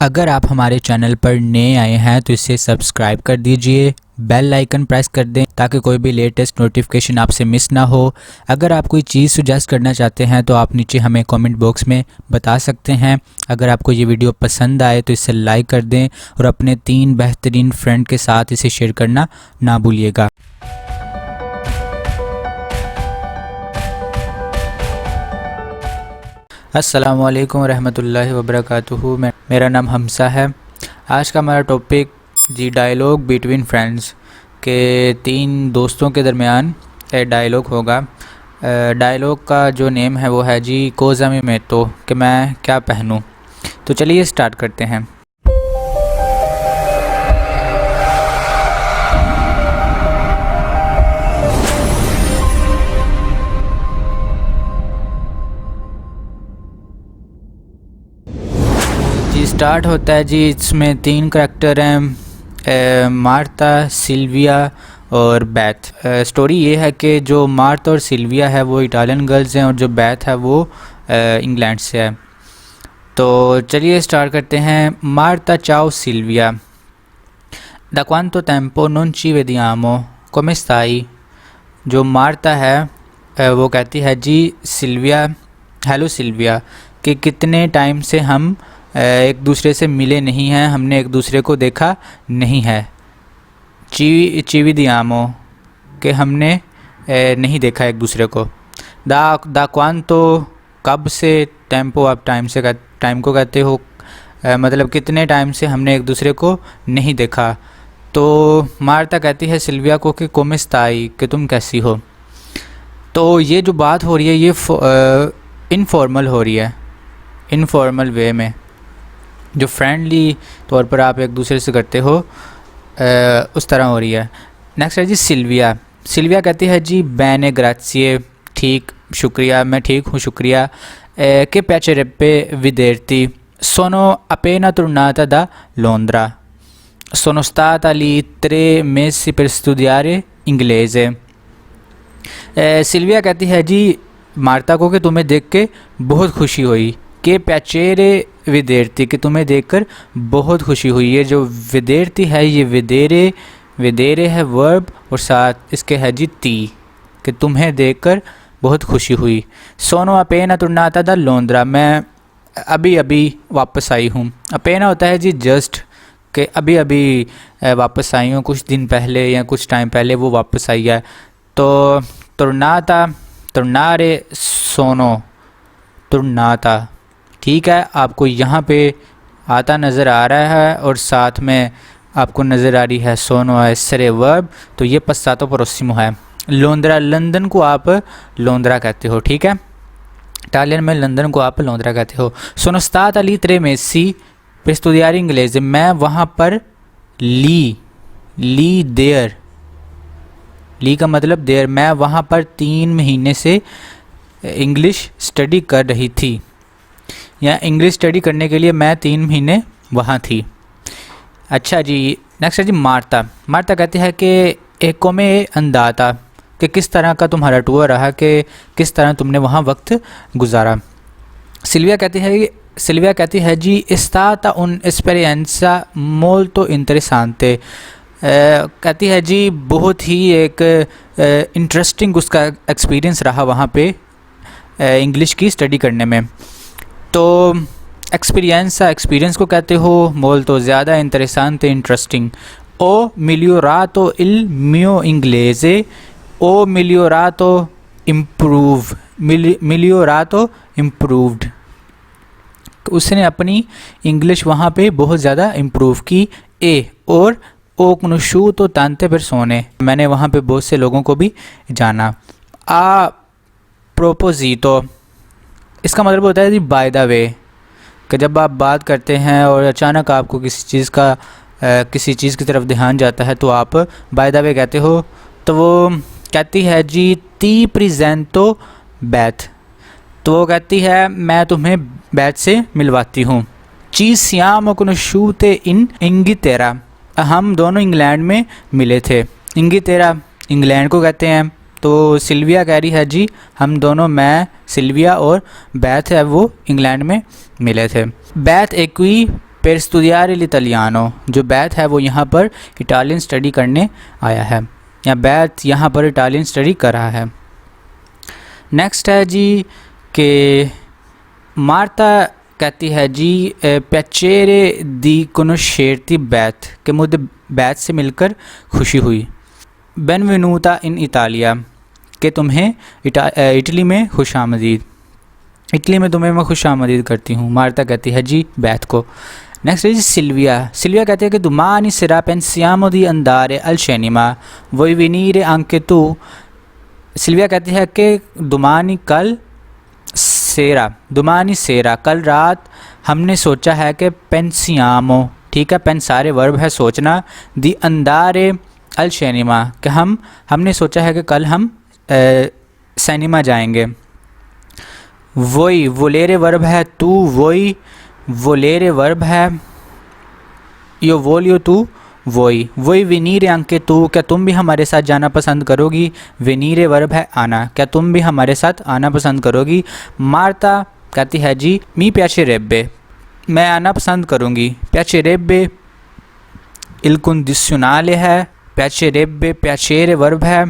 अगर आप हमारे चैनल पर नए आए हैं तो इसे सब्सक्राइब कर दीजिए, बेल आइकन प्रेस कर दें ताकि कोई भी लेटेस्ट नोटिफिकेशन आपसे मिस ना हो। अगर आप कोई चीज़ सुजेस्ट करना चाहते हैं तो आप नीचे हमें कमेंट बॉक्स में बता सकते हैं। अगर आपको ये वीडियो पसंद आए तो इसे लाइक कर दें और अपने 3 बेहतरीन फ्रेंड के साथ इसे शेयर करना ना भूलिएगा। अस्सलामु अलैकुम रहमतुल्लाहि व बरकातुहू। मेरा नाम हमसा है। आज का हमारा टॉपिक जी डायलॉग बिटवीन फ्रेंड्स के 3 दोस्तों के दरमियान डायलॉग होगा। डायलॉग का जो नेम है वो है जी कोज़ा मी मेतो, कि मैं क्या पहनूं। तो चलिए स्टार्ट करते हैं। जी स्टार्ट होता है जी। इसमें 3 करैक्टर हैं, मार्ता, सिल्विया और बैथ। स्टोरी ये है कि जो मार्ता और सिल्विया है वो इटालियन गर्ल्स हैं और जो बैथ है वो इंग्लैंड से है। तो चलिए स्टार्ट करते हैं। मार्ता चाओ सिल्विया, दा quanto tempo non ci vediamo, come stai? जो मार्ता है वो कहती है जी सिल्विया, हेलो सिल्विया, कि कितने टाइम से हम एक दूसरे से मिले नहीं हैं, हमने एक दूसरे को देखा नहीं है। ची दियामो, कि हमने नहीं देखा एक दूसरे को। दा क्वांतो, कब से, टेम्पो आप टाइम को कहते हो, मतलब कितने टाइम से हमने एक दूसरे को नहीं देखा। तो मार्ता कहती है सिल्विया को कि कोमे स्ताई, कि तुम कैसी हो। तो ये जो बात हो रही है ये इनफॉर्मल हो रही है, इनफॉर्मल वे में, जो फ्रेंडली तौर पर आप एक दूसरे से करते हो उस तरह हो रही है। नेक्स्ट है जी सिल्विया। सिल्विया कहती है जी बैने ग्राचिए, ठीक, शुक्रिया, मैं ठीक हूँ, शुक्रिया। che piacerebbe vederti, sono appena tornata da Londra, sono stata lì 3 mesi per studiare inglese। Silvia कहती है जी मार्ता को कि तुम्हें देख के बहुत खुशी हुई, कि प्याचेरे विदेरती, कि तुम्हें देखकर बहुत खुशी हुई। ये जो विदेरती है ये विदेरे है वर्ब और साथ इसके है जी ती, कि तुम्हें देखकर बहुत खुशी हुई। सोनो अपेना तुर्नाता दा लोंद्रा, मैं अभी अभी वापस आई हूँ। अपेना होता है जी जस्ट, कि अभी अभी वापस आई हूँ, कुछ दिन पहले या कुछ टाइम पहले वो वापस आई है। तो तुर्नाता, तुर्नारे, सोनो, तुर्नाता, ठीक है। आपको यहाँ पे आता नज़र आ रहा है और साथ में आपको नज़र आ रही है सोनो एसरे वर्ब, तो ये पस्सातो प्रोसिमो है। लोंद्रा, लंदन को आप लोंद्रा कहते हो, ठीक है। इटालियन में लंदन को आप लोंद्रा कहते हो। सोनो स्ताता lì 3 mesi per studiare inglese, मैं वहाँ पर ली देयर, ली का मतलब देयर, मैं वहाँ पर 3 महीने से इंग्लिश स्टडी कर रही थी, या इंग्लिश स्टडी करने के लिए मैं 3 महीने वहाँ थी। अच्छा जी, नेक्स्ट है जी मार्ता। मार्ता कहती है कि एको में अंदाता, कि किस तरह का तुम्हारा टूर रहा, कि किस तरह तुमने वहाँ वक्त गुजारा। सिल्विया कहती है जी स्टाता un esperienza molto interessante, कहती है जी बहुत ही एक इंटरेस्टिंग उसका एक्सपीरियंस रहा वहाँ पे इंग्लिश की स्टडी करने में। तो एक्सपीरियंस को कहते हो, मोल तो ज़्यादा, इंटरेसांते इंटरेस्टिंग। ओ मिलियोरातो il mio inglese, ओ मिलियोरातो इम्प्रूव्ड, उसने अपनी इंग्लिश वहाँ पे बहुत ज़्यादा इम्प्रूव की। और ओ कनुशू तो तांते परसोने, मैंने वहाँ पे बहुत से लोगों को भी जाना। आ प्रोपोजिटो, इसका मतलब होता है जी बाय द वे, कि जब आप बात करते हैं और अचानक आपको किसी चीज़ की तरफ ध्यान जाता है तो आप बाय द वे कहते हो। तो वो कहती है जी ती प्रेजेंटो बैथ, तो वो कहती है मैं तुम्हें बैथ से मिलवाती हूँ। ची सियाम कोनोशूते इन इंगितेरा, हम दोनों इंग्लैंड में मिले थे। इंगितेरा इंग्लैंड को कहते हैं। तो सिल्विया कह रही है जी हम दोनों, मैं, सिल्विया और बैथ है वो इंग्लैंड में मिले थे। बैथ एक्वी per studiare l'italiano, जो बैथ है वो यहाँ पर इटालियन स्टडी करने आया है, या बैथ यहाँ पर इटालियन स्टडी कर रहा है। नेक्स्ट है जी कि मार्ता कहती है जी piacere di conoscerti बैथ, कि मुझे बैथ से मिलकर खुशी हुई। बेनवेनुता इन इटालिया, कि तुम्हें इटली में खुश आमदीद, इटली में तुम्हें मैं खुश आमदीद करती हूँ, मार्ता कहती है जी बैथ को। नेक्स्ट है जी सिल्विया। सिल्विया कहती है कि domani sera pensiamo di andare al cinema, vuoi venire anche tu। Silvia कहती है कि domani कल, सेरा domani sera कल रात, हमने सोचा है कि pensiamo, ठीक है, पेन सारे वर्ब है सोचना, di andare al cinema, कि हमने सोचा है कि कल हम सिनेमा जाएंगे। वोई वोलेरे वर्ब है, तू वोई वोलेरे वर्ब है, यो वोलियो तू वोई, वोई वेनीरे अंके तू, क्या तुम भी हमारे साथ जाना पसंद करोगी। वेनीरे वर्ब है आना, क्या तुम भी हमारे साथ आना पसंद करोगी। मार्ता कहती है जी मी piacerebbe, मैं आना पसंद करूँगी। piacerebbe il condizionale है, piacerebbe piacere वर्ब है,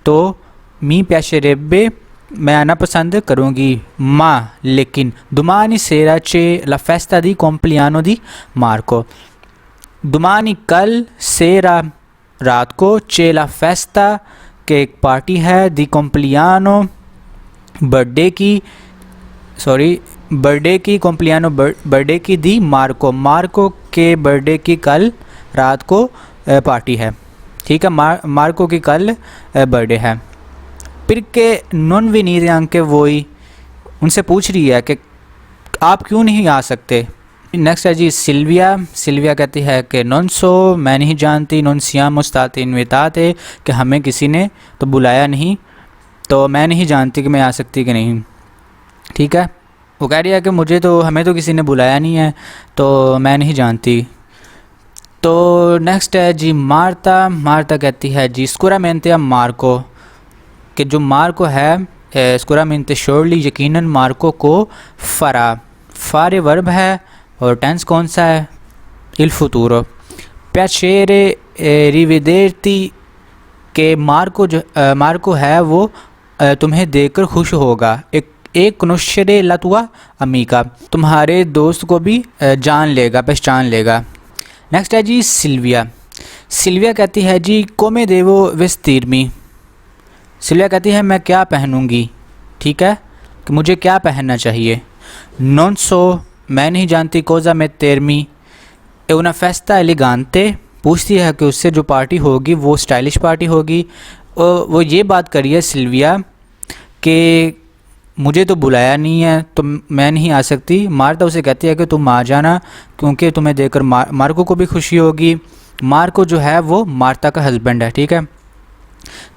तो मी piacerebbe मैं आना पसंद करूँगी। माँ लेकिन domani sera c'è la festa di compleanno di Marco, domani कल, सेरा रात को, c'è la festa के एक पार्टी है, di compleanno बर्थडे की, सॉरी बर्थडे की, compleanno बर्थडे की, दी मार्को, मार्को के बर्थडे की कल रात को पार्टी है, ठीक है, मार्को की कल बर्थडे है। फिर के नॉन वेनीरे अंके वोई, उनसे पूछ रही है कि आप क्यों नहीं आ सकते। नेक्स्ट है जी सिल्विया। सिल्विया कहती है कि नॉन सो, मैं नहीं जानती, नॉन सियामो स्ताते इनविताते, कि हमें किसी ने तो बुलाया नहीं, तो मैं नहीं जानती कि मैं आ सकती कि नहीं, ठीक है। वो कह रही है कि हमें तो किसी ने बुलाया नहीं है, तो मैं नहीं जानती। तो नेक्स्ट है जी मार्ता। मार्ता कहती है जी स्कुरामेंटे मार्को, कि जो मार्को है स्कुरामेंटे श्योरली यकीनन, मार्को को फरा, फारे वर्ब है और टेंस कौन सा है, इल फुतूरो। piacere rivederti, के मार्को है वो तुम्हें देखकर खुश होगा। एक conoscere la tua amica, तुम्हारे दोस्त को भी जान लेगा, पहचान लेगा। नेक्स्ट है जी सिल्विया। सिल्विया कहती है जी come devo vestirmi, सिल्विया कहती है मैं क्या पहनूंगी, ठीक है, कि मुझे क्या पहनना चाहिए। non so, मैं नहीं जानती, cosa mettermi è una festa elegante, पूछती है कि उससे जो पार्टी होगी वो स्टाइलिश पार्टी होगी। वो ये बात करी है सिल्विया कि मुझे तो बुलाया नहीं है, तो मैं नहीं आ सकती। मार्ता उसे कहती है कि तुम आ जाना, क्योंकि तुम्हें देखकर मार्को को भी खुशी होगी। मार्को जो है वो मार्ता का हस्बैंड है, ठीक है।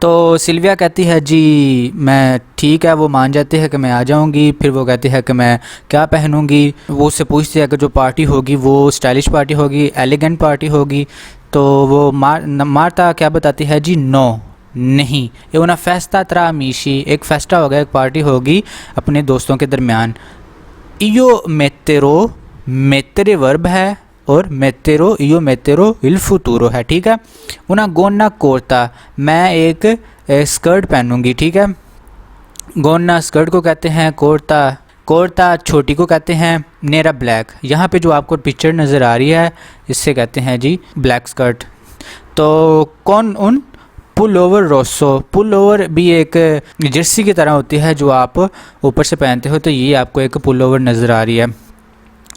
तो सिल्विया कहती है जी मैं, ठीक है, वो मान जाती है कि मैं आ जाऊंगी। फिर वो कहती है कि मैं क्या पहनूंगी। वो उससे पूछती है कि जो पार्टी होगी वो स्टाइलिश पार्टी होगी, एलिगेंट पार्टी होगी। तो वो मार्ता क्या बताती है जी नो, नहीं, ये उना फेस्टा त्रा अमीशी, एक फेस्टा होगा, एक पार्टी होगी अपने दोस्तों के दरमियान। इयो मेतेरो, मेतेरे वर्ब है और मेतेरो, इयो मेतेरो इल फुतूरो है, ठीक है। उना गोना कोर्ता, मैं एक स्कर्ट पहनूंगी, ठीक है। गोना स्कर्ट को कहते हैं, कोर्ता कोर्ता छोटी को कहते हैं, नेरा ब्लैक, यहाँ पे जो आपको पिक्चर नज़र आ रही है इससे कहते हैं जी ब्लैक स्कर्ट। तो कौन उन पुल ओवर रोसो, पुल ओवर भी एक जर्सी की तरह होती है जो आप ऊपर से पहनते हो, तो ये आपको एक पुल ओवर नज़र आ रही है।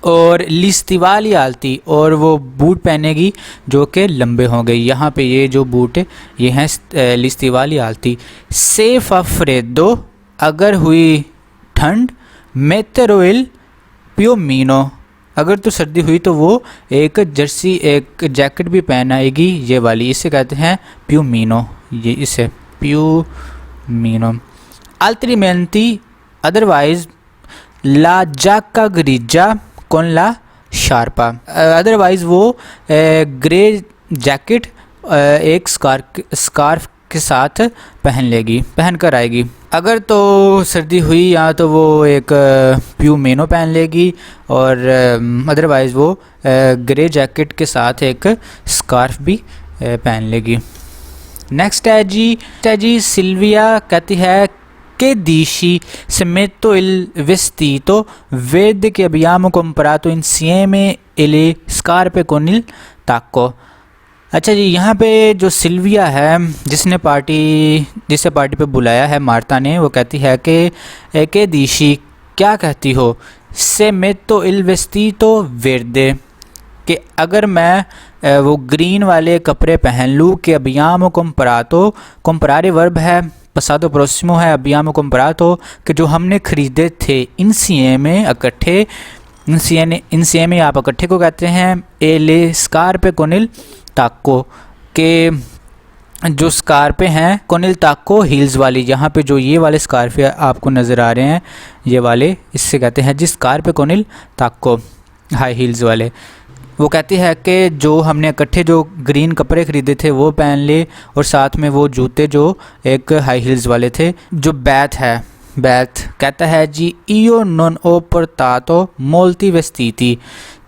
और लिस्तिवाली आलती, और वो बूट पहनेगी जो कि लंबे होंगे। यहाँ पे ये जो बूट है ये हैं लिस्तिवाली आलती। सेफ अफ्रेदो, अगर हुई ठंड, मेतेरोइल प्योमीनो, अगर तो सर्दी हुई तो वो एक जर्सी, एक जैकेट भी पहनाएगी, ये वाली, इसे कहते हैं प्यूमीनो, ये इसे प्यूमीनो। अल्ट्रीमेंटी, अदरवाइज ला जाका ग्रीजा कौन ला शार्पा, अदरवाइज वो ग्रे जैकेट एक स्कार्फ के साथ पहन कर आएगी। अगर तो सर्दी हुई या तो वो एक प्यूमेनो पहन लेगी और अदरवाइज़ वो ग्रे जैकेट के साथ एक स्कार्फ भी पहन लेगी। नेक्स्ट है जी सिल्विया कहती है che dici se metto il vestito verde che abbiamo comprato insieme e le scarpe con il tacco। अच्छा जी, यहाँ पे जो सिल्विया है जिसे पार्टी पे बुलाया है मार्ता ने, वो कहती है कि दिशी क्या कहती हो, से metto il vestito verde कि अगर मैं वो ग्रीन वाले कपड़े पहन लूँ कि abbiamo comprato, comprare वर्ब है, पसादो प्रोसिमो है, अबियामो कम्परातो कि जो हमने ख़रीदे थे, इंसिएमे इकट्ठे, इंसिएमे आप इकट्ठे को कहते हैं, एले स्कारपे कोनिल ताको के जो स्कारपे हैं, कोनिल ताको हील्स वाली, यहाँ पे जो ये वाले स्कारपे आपको नज़र आ रहे हैं ये वाले, इससे कहते हैं जी स्कारपे कोनिल ताको हाई हील्स वाले। वो कहती है कि जो हमने इकट्ठे जो ग्रीन कपड़े ख़रीदे थे वो पहन ले और साथ में वो जूते जो एक हाई हील्स वाले थे। जो बैथ कहता है जी इयो नॉन ओ portato molti vestiti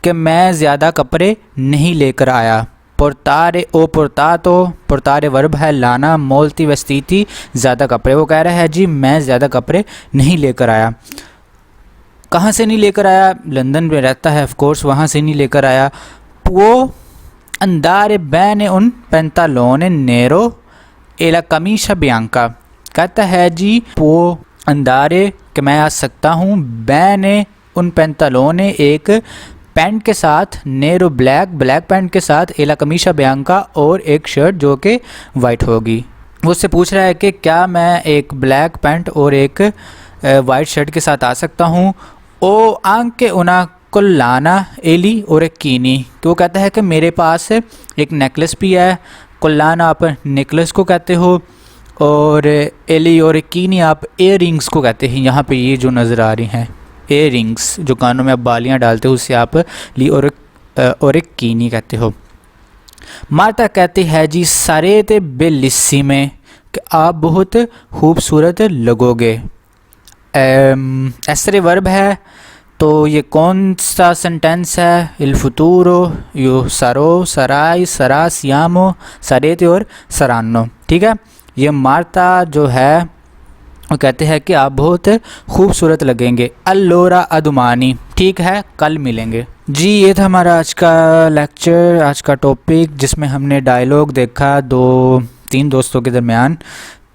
कि मैं ज़्यादा कपड़े नहीं लेकर आया। पोर्तारे ओ पोर्तारे वर्ब है लाना, मोल्ती vestiti ज़्यादा कपड़े। वो कह रहा है जी मैं ज़्यादा कपड़े नहीं लेकर आया। कहाँ से नहीं लेकर आया? लंदन में रहता है, ऑफ कोर्स वहाँ से नहीं लेकर आया। वो अंदारे बैने उन पेंतालोने नेरो एला कमीशा बियांका कहता है जी वो अंदारे कि मैं आ सकता हूँ, बैने उन पेंतालोने एक पैंट के साथ, नेरो ब्लैक पैंट के साथ, एला कमीशा बियांका और एक शर्ट जो कि वाइट होगी। वो उससे पूछ रहा है कि क्या मैं एक ब्लैक पैंट और एक वाइट शर्ट के साथ आ सकता हूँ। ओ आंक के उना कोल्लाना एली और एक कीनी, तो वो कहता है कि मेरे पास एक नेकलेस भी है, कोल्लाना आप नेकलेस को कहते हो और एली और एक कीनी आप एयर रिंग्स को कहते हैं। यहाँ पे ये जो नज़र आ रही हैं एयर रिंग्स जो कानों में आप बालियाँ डालते हो उससे आप ली और एक कीनी कहते हो। मार्ता कहती है जी सारेते बेलिस्सिमे कि आप बहुत खूबसूरत लगोगे। एसरे वर्ब है, तो ये कौन सा सेंटेंस है? इल फुतूरो, यो सरो, सराय, सरा, सियामो, सरेते और सरानो। ठीक है, ये मार्ता जो है वो कहते हैं कि आप बहुत खूबसूरत लगेंगे। अल्लोरा अदुमानी, ठीक है कल मिलेंगे। जी ये था हमारा आज का लेक्चर, आज का टॉपिक जिसमें हमने डायलॉग देखा 2-3 दोस्तों के दरमियान।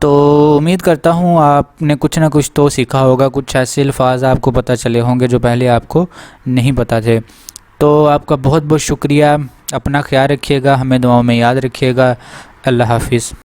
तो उम्मीद करता हूँ आपने कुछ ना कुछ तो सीखा होगा, कुछ ऐसे अल्फाज आपको पता चले होंगे जो पहले आपको नहीं पता थे। तो आपका बहुत बहुत शुक्रिया, अपना ख्याल रखिएगा, हमें दुआओं में याद रखिएगा। अल्लाह हाफिज़।